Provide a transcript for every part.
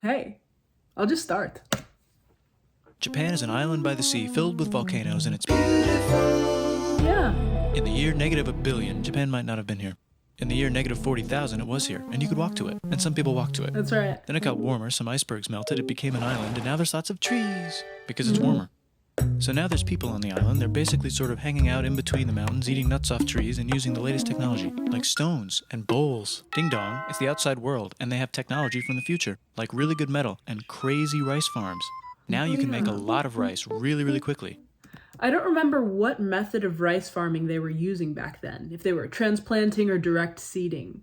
Hey, I'll just start. Japan is an island by the sea filled with volcanoes and it's beautiful. Yeah. In the year -1 billion, Japan might not have been here. In the year -40,000, it was here, and you could walk to it, and some people walked to it. That's right. Then it got warmer, some icebergs melted, it became an island, and now there's lots of trees, because it's warmer. So now there's people on the island, they're basically sort of hanging out in between the mountains, eating nuts off trees, and using the latest technology, like stones and bowls. Ding dong, it's the outside world, and they have technology from the future, like really good metal and crazy rice farms. Now you can make a lot of rice really, really quickly. I don't remember what method of rice farming they were using back then, if they were transplanting or direct seeding.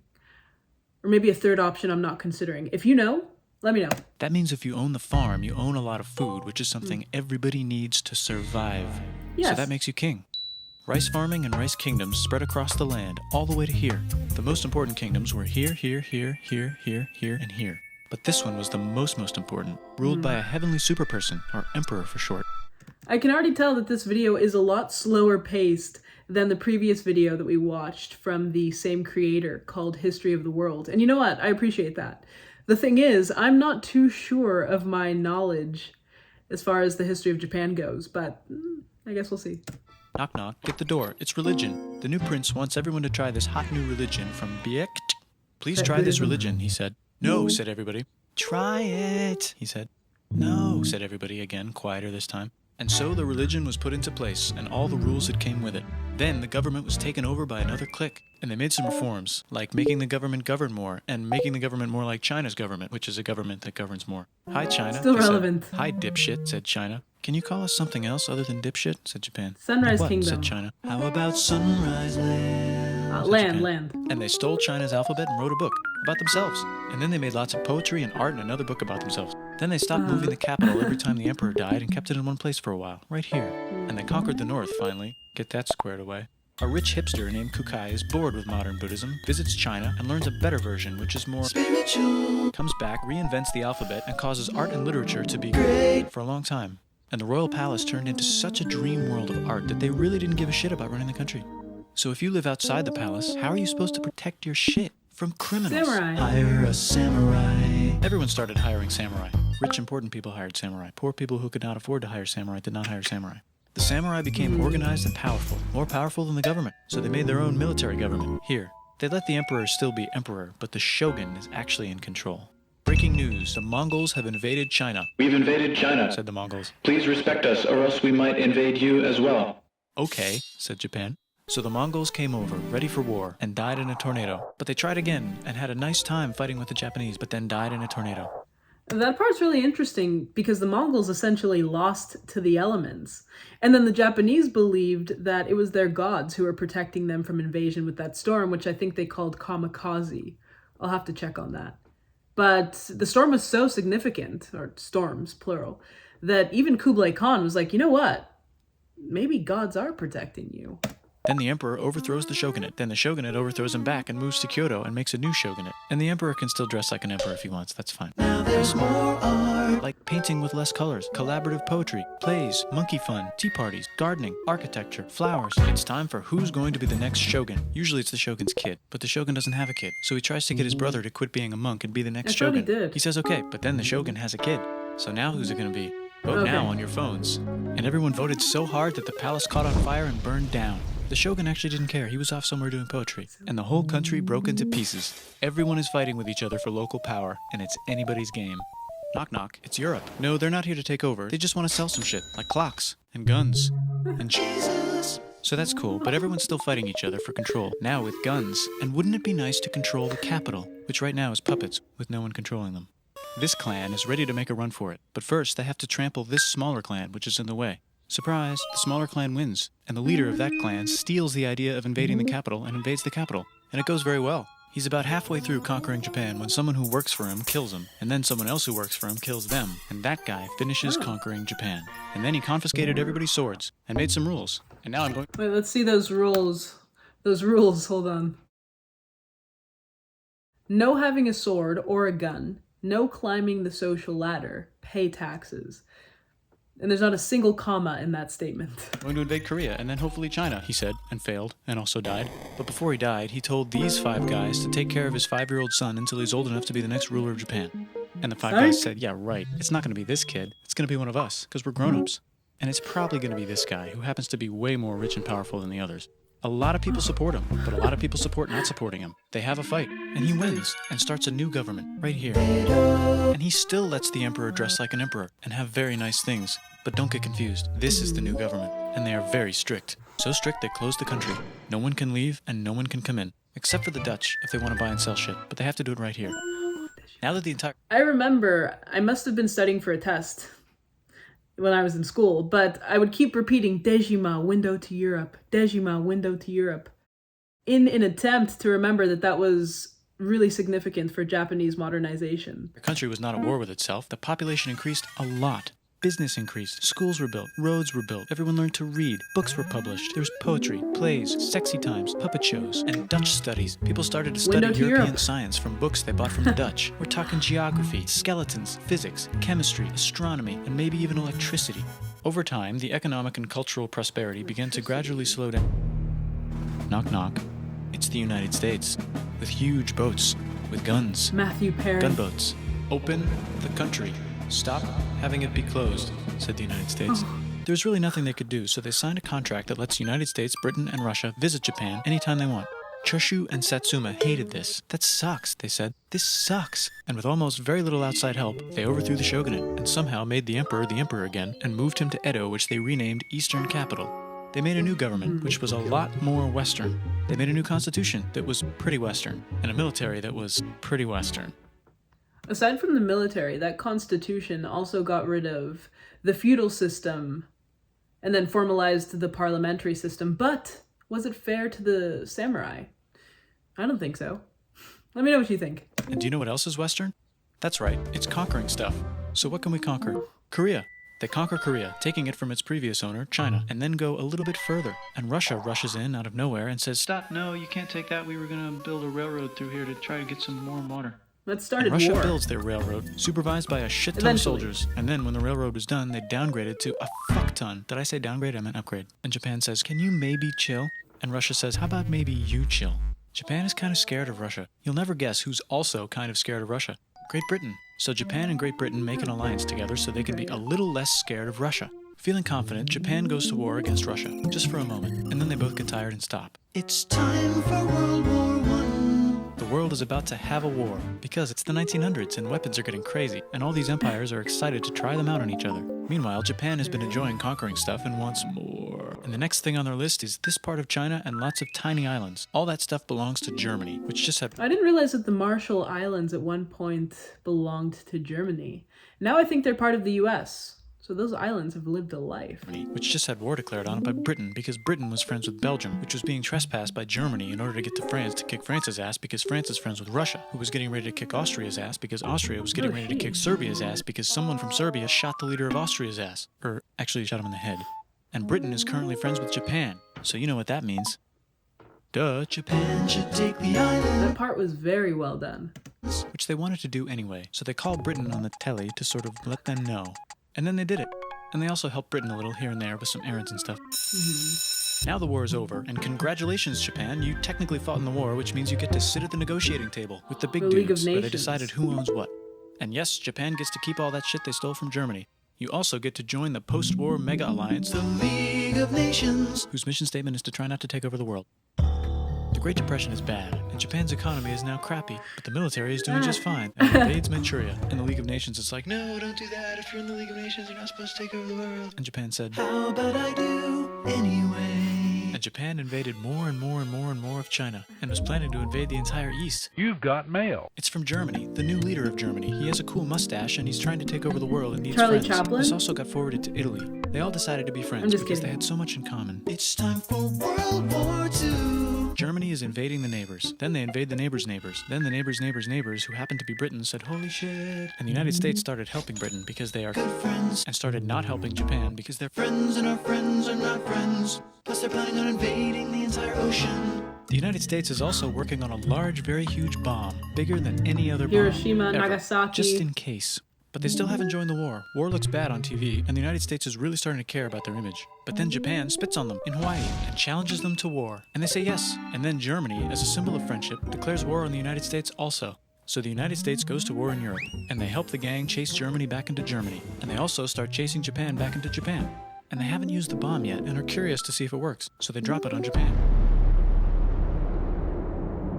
Or maybe a third option I'm not considering. If you know, let me know. That means if you own the farm, you own a lot of food, which is something everybody needs to survive. Yes. So that makes you king. Rice farming and rice kingdoms spread across the land, all the way to here. The most important kingdoms were here, here, here, here, here, here, and here. But this one was the most important, ruled by a heavenly superperson, or emperor for short. I can already tell that this video is a lot slower paced than the previous video that we watched from the same creator called History of the World. And you know what? I appreciate that. The thing is, I'm not too sure of my knowledge as far as the history of Japan goes, but I guess we'll see. Knock knock, get the door. It's religion. The new prince wants everyone to try this hot new religion from Biek. Please try this religion, he said. No, said everybody. Try it, he said. No, said everybody again, quieter this time. And so the religion was put into place, and all the rules that came with it. Then the government was taken over by another clique, and they made some reforms, like making the government govern more, and making the government more like China's government, which is a government that governs more. Hi, China. Still he said. relevant. Hi, dipshit, said China. Can you call us something else other than dipshit? Said Japan. Sunrise What? Kingdom. Said China. How about Sunrise Land? Said Japan. Land. And they stole China's alphabet and wrote a book about themselves. And then they made lots of poetry and art and another book about themselves. Then they stopped moving the capital every time the emperor died and kept it in one place for a while, right here. And they conquered the north finally. Get that squared away. A rich hipster named Kukai is bored with modern Buddhism, visits China, and learns a better version, which is more spiritual. Comes back, reinvents the alphabet, and causes art and literature to be great for a long time. And the royal palace turned into such a dream world of art that they really didn't give a shit about running the country. So if you live outside the palace, how are you supposed to protect your shit from criminals? Samurai. Hire a samurai. Everyone started hiring samurai. Rich, important people hired samurai. Poor people who could not afford to hire samurai did not hire samurai. The samurai became organized and powerful, more powerful than the government. So they made their own military government, here. They let the emperor still be emperor, but the shogun is actually in control. Breaking news, the Mongols have invaded China. We've invaded China, Said the Mongols. Please respect us, or else we might invade you as well. Okay, said Japan. So the Mongols came over, ready for war, and died in a tornado. But they tried again, and had a nice time fighting with the Japanese, but then died in a tornado. That part's really interesting because the Mongols essentially lost to the elements. And then the Japanese believed that it was their gods who were protecting them from invasion with that storm, which I think they called kamikaze. I'll have to check on that. But the storm was so significant, or storms, plural, that even Kublai Khan was like, you know what? Maybe gods are protecting you. Then the emperor overthrows the shogunate. Then the shogunate overthrows him back and moves to Kyoto and makes a new shogunate. And the emperor can still dress like an emperor if he wants, that's fine. Now there's more art. Like painting with less colors, collaborative poetry, plays, monkey fun, tea parties, gardening, architecture, flowers. It's time for who's going to be the next shogun. Usually it's the shogun's kid, but the shogun doesn't have a kid. So he tries to get his brother to quit being a monk and be the next I thought he shogun. did. He says okay, but then the shogun has a kid. So now who's it gonna be? Vote Okay. now on your phones. And everyone voted so hard that the palace caught on fire and burned down. The shogun actually didn't care. He was off somewhere doing poetry. And the whole country broke into pieces. Everyone is fighting with each other for local power, and it's anybody's game. Knock knock, it's Europe. No, they're not here to take over. They just want to sell some shit, like clocks, and guns, and Jesus. So that's cool, but everyone's still fighting each other for control, now with guns. And wouldn't it be nice to control the capital, which right now is puppets, with no one controlling them? This clan is ready to make a run for it, but first they have to trample this smaller clan, which is in the way. Surprise, the smaller clan wins, and the leader of that clan steals the idea of invading the capital and invades the capital. And it goes very well. He's about halfway through conquering Japan when someone who works for him kills him, and then someone else who works for him kills them, and that guy finishes conquering Japan. And then he confiscated everybody's swords, and made some rules. And now I'm going... Wait, let's see those rules. Those rules, hold on. No having a sword or a gun. No climbing the social ladder. Pay taxes. And there's not a single comma in that statement. Going to invade Korea, and then hopefully China, he said, and failed, and also died. But before he died, he told these 5 guys to take care of his 5-year-old son until he's old enough to be the next ruler of Japan. And the five Psych. guys said, yeah, right. It's not going to be this kid. It's going to be one of us, because we're grown-ups. And it's probably going to be this guy, who happens to be way more rich and powerful than the others. A lot of people support him, but a lot of people support not supporting him. They have a fight, and he wins, and starts a new government, right here. And he still lets the emperor dress like an emperor, and have very nice things. But don't get confused, this is the new government, and they are very strict. So strict they closed the country. No one can leave, and no one can come in. Except for the Dutch, if they want to buy and sell shit, but they have to do it right here. Now that the entire... I remember I must have been studying for a test when I was in school, but I would keep repeating Dejima, window to Europe, Dejima, window to Europe, in an attempt to remember that was really significant for Japanese modernization. The country was not at war with itself. The population increased a lot. Business increased, schools were built, roads were built, everyone learned to read, books were published, there was poetry, plays, sexy times, puppet shows, and Dutch studies. People started to study European science from books they bought from the Dutch. We're talking geography, skeletons, physics, chemistry, astronomy, and maybe even electricity. Over time, the economic and cultural prosperity began to gradually slow down. Knock knock. It's the United States, with huge boats, with guns. Matthew Perry. Gunboats. Open the country. Stop having it be closed, said the United States. There's really nothing they could do, so they signed a contract that lets the United States, Britain, and Russia visit Japan anytime they want. Choshu and Satsuma hated this. That sucks, they said. This sucks. And with almost very little outside help, they overthrew the shogunate and somehow made the emperor again and moved him to Edo, which they renamed Eastern Capital. They made a new government, which was a lot more Western. They made a new constitution that was pretty Western, and a military that was pretty Western. Aside from the military, that constitution also got rid of the feudal system and then formalized the parliamentary system. But was it fair to the samurai? I don't think so. Let me know what you think. And do you know what else is Western? That's right, it's conquering stuff. So what can we conquer? Korea. They conquer Korea, taking it from its previous owner, China, and then go a little bit further. And Russia rushes in out of nowhere and says, "Stop, no, you can't take that. We were going to build a railroad through here to try to get some more water." Let's start Russia war. builds their railroad, supervised by a shit ton of soldiers. And then when the railroad was done, they downgraded to a fuck ton. Did I say downgrade? I meant upgrade. And Japan says, "Can you maybe chill?" And Russia says, "How about maybe you chill?" Japan is kind of scared of Russia. You'll never guess who's also kind of scared of Russia. Great Britain. So Japan and Great Britain make an alliance together so they can be a little less scared of Russia. Feeling confident, Japan goes to war against Russia, just for a moment, and then they both get tired and stop. It's time for World War I. The world is about to have a war, because it's the 1900s and weapons are getting crazy, and all these empires are excited to try them out on each other. Meanwhile, Japan has been enjoying conquering stuff and wants more. And the next thing on their list is this part of China and lots of tiny islands. All that stuff belongs to Germany, which just had... I didn't realize that the Marshall Islands at one point belonged to Germany. Now I think they're part of the US. So those islands have lived a life. Which just had war declared on it by Britain because Britain was friends with Belgium, which was being trespassed by Germany in order to get to France to kick France's ass because France is friends with Russia, who was getting ready to kick Austria's ass because Austria was getting ready to kick Serbia's ass because someone from Serbia shot the leader of Austria's ass. Or actually shot him in the head. And Britain is currently friends with Japan, so you know what that means. Duh, Japan should take the island. That part was very well done. Which they wanted to do anyway, so they called Britain on the telly to sort of let them know. And then they did it. And they also helped Britain a little here and there with some errands and stuff. Now the war is over, and congratulations, Japan. You technically fought in the war, which means you get to sit at the negotiating table with the big dudes where they decided who owns what. And yes, Japan gets to keep all that shit they stole from Germany. You also get to join the post-war mega alliance, the League of Nations, whose mission statement is to try not to take over the world. The Great Depression is bad, and Japan's economy is now crappy, but the military is doing just fine and invades Manchuria. And the League of Nations is like, "No, don't do that. If you're in the League of Nations, you're not supposed to take over the world." And Japan said, "How about I do anyway?" And Japan invaded more and more and more and more of China, and was planning to invade the entire East. You've got mail. It's from Germany, the new leader of Germany. He has a cool mustache, and he's trying to take over the world and needs Charlie friends. Chaplin? This also got forwarded to Italy. They all decided to be friends because they had so much in common. It's time for World War II. Germany is invading the neighbors. Then they invade the neighbors' neighbors. Then the neighbors' neighbors' neighbors, who happen to be Britain, said, "Holy shit." And the United States started helping Britain because they are good friends, and started not helping Japan because they're friends and our friends are not friends. Plus they're planning on invading the entire ocean. The United States is also working on a large, very huge bomb, bigger than any other bomb Hiroshima, ever, Nagasaki. just in case. But they still haven't joined the war. War looks bad on TV, and the United States is really starting to care about their image. But then Japan spits on them in Hawaii and challenges them to war. And they say yes. And then Germany, as a symbol of friendship, declares war on the United States also. So the United States goes to war in Europe, and they help the gang chase Germany back into Germany, and they also start chasing Japan back into Japan. And they haven't used the bomb yet and are curious to see if it works, so they drop it on Japan.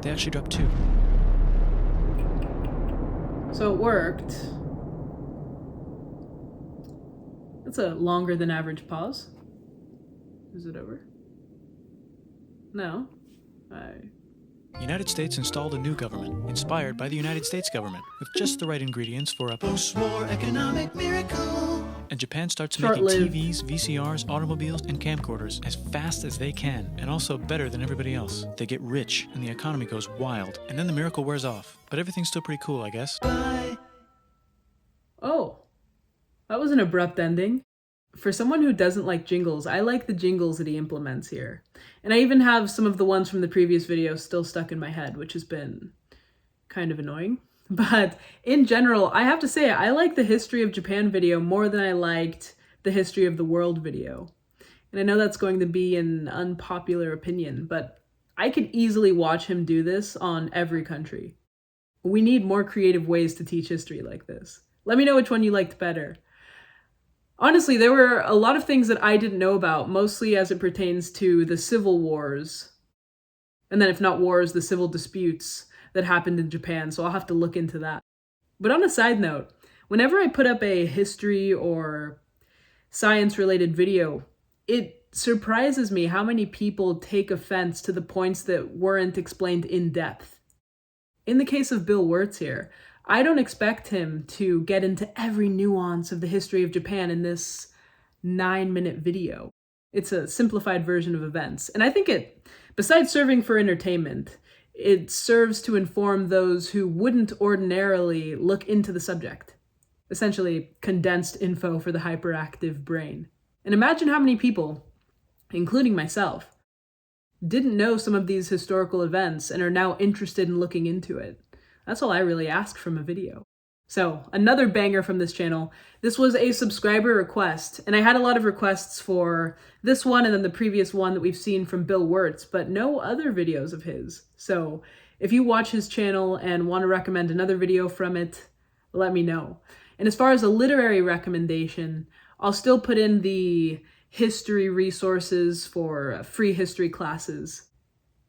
They actually dropped 2. So it worked. That's a longer than average pause. Is it over? No. United States installed a new government, inspired by the United States government, with just the right ingredients for a post-war economic miracle. And Japan starts making Short-lived. TVs, VCRs, automobiles, and camcorders as fast as they can, and also better than everybody else. They get rich, and the economy goes wild, and then the miracle wears off. But everything's still pretty cool, I guess. Bye. Oh, that was an abrupt ending. For someone who doesn't like jingles, I like the jingles that he implements here. And I even have some of the ones from the previous video still stuck in my head, which has been kind of annoying. But in general, I have to say, I like the History of Japan video more than I liked the History of the World video. And I know that's going to be an unpopular opinion, but I could easily watch him do this on every country. We need more creative ways to teach history like this. Let me know which one you liked better. Honestly, there were a lot of things that I didn't know about, mostly as it pertains to the civil wars. And then if not wars, the civil disputes that happened in Japan, so I'll have to look into that. But on a side note, whenever I put up a history or science-related video, it surprises me how many people take offense to the points that weren't explained in depth. In the case of Bill Wurtz here, I don't expect him to get into every nuance of the history of Japan in this 9-minute video. It's a simplified version of events. And I think it, besides serving for entertainment, it serves to inform those who wouldn't ordinarily look into the subject. Essentially, condensed info for the hyperactive brain. And imagine how many people, including myself, didn't know some of these historical events and are now interested in looking into it. That's all I really ask from a video. So, another banger from this channel. This was a subscriber request, and I had a lot of requests for this one and then the previous one that we've seen from Bill Wurtz, but no other videos of his. So, if you watch his channel and want to recommend another video from it, let me know. And as far as a literary recommendation, I'll still put in the history resources for free history classes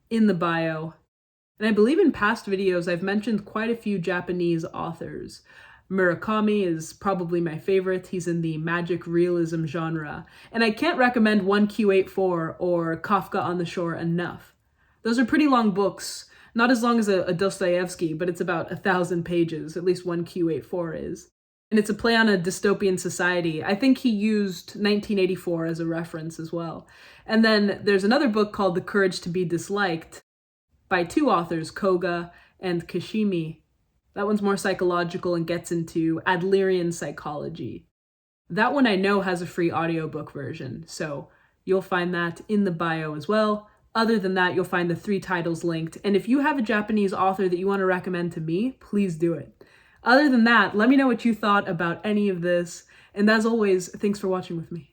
in the bio. And I believe in past videos, I've mentioned quite a few Japanese authors. Murakami is probably my favorite. He's in the magic realism genre. And I can't recommend 1Q84 or Kafka on the Shore enough. Those are pretty long books. Not as long as a Dostoevsky, but it's about 1,000 pages, at least 1Q84 is. And it's a play on a dystopian society. I think he used 1984 as a reference as well. And then there's another book called The Courage to be Disliked, by 2 authors, Koga and Kashimi. That one's more psychological and gets into Adlerian psychology. That one I know has a free audiobook version, so you'll find that in the bio as well. Other than that, you'll find the 3 titles linked, and if you have a Japanese author that you want to recommend to me, please do it. Other than that, let me know what you thought about any of this, and as always, thanks for watching with me.